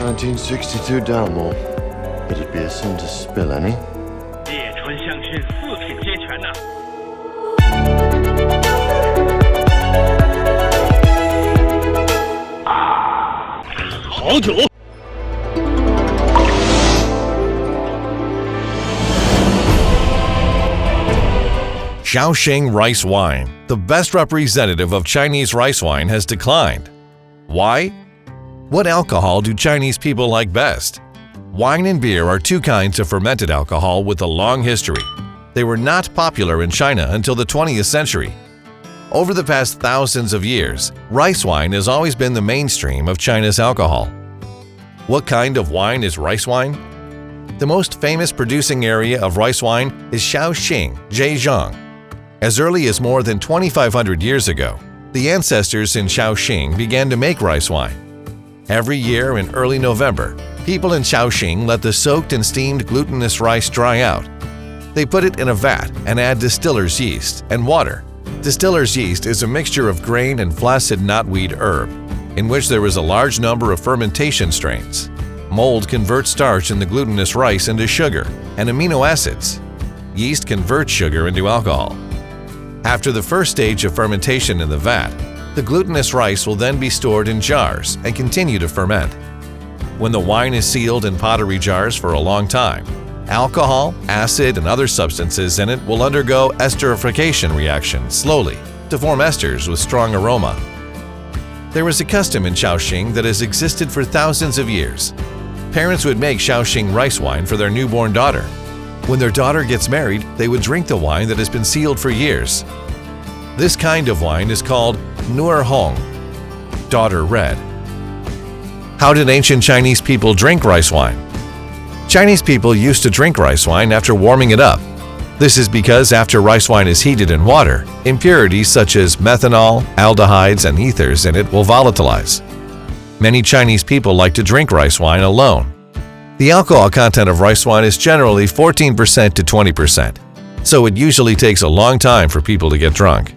1962 Dalmore. It'd be a sin to spill any. 列春香薰四品皆全呐、好酒。Shaoxing rice wine, the best representative of Chinese rice wine, has declined. Why? What alcohol do Chinese people like best? Wine and beer are two kinds of fermented alcohol with a long history. They were not popular in China until the 20th century. Over the past thousands of years, rice wine has always been the mainstream of China's alcohol. What kind of wine is rice wine? The most famous producing area of rice wine is Shaoxing, Zhejiang. As early as more than 2,500 years ago, the ancestors in Shaoxing began to make rice wine. Every year in early November, people in Shaoxing let the soaked and steamed glutinous rice dry out. They put it in a vat and add distiller's yeast and water. Distiller's yeast is a mixture of grain and flaccid knotweed herb, in which there is a large number of fermentation strains. Mold converts starch in the glutinous rice into sugar and amino acids. Yeast converts sugar into alcohol. After the first stage of fermentation in the vat, the glutinous rice will then be stored in jars and continue to ferment. When the wine is sealed in pottery jars for a long time, alcohol, acid, and other substances in it will undergo esterification reactions slowly to form esters with strong aroma. There is a custom in Shaoxing that has existed for thousands of years. Parents would make Shaoxing rice wine for their newborn daughter. When their daughter gets married, they would drink the wine that has been sealed for years. This kind of wine is called Nuer Hong, daughter red. How did ancient Chinese people drink rice wine? Chinese people used to drink rice wine after warming it up. This is because after rice wine is heated in water, impurities such as methanol, aldehydes, and ethers in it will volatilize. Many Chinese people like to drink rice wine alone. The alcohol content of rice wine is generally 14% to 20%, so it usually takes a long time for people to get drunk.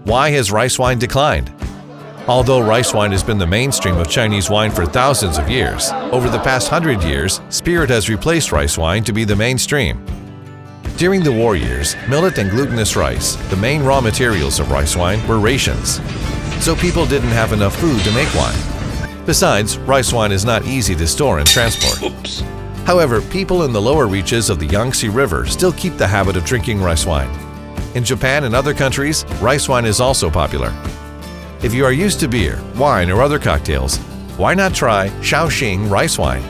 Why has rice wine declined? Although rice wine has been the mainstream of Chinese wine for thousands of years, over the past 100 years, spirit has replaced rice wine to be the mainstream. During the war years, millet and glutinous rice, the main raw materials of rice wine, were rations, so people didn't have enough food to make wine. Besides, rice wine is not easy to store and transport. Oops. However, people in the lower reaches of the Yangtze River still keep the habit of drinking rice wine. In Japan and other countries, rice wine is also popular. If you are used to beer, wine, or other cocktails, why not try Shaoxing rice wine?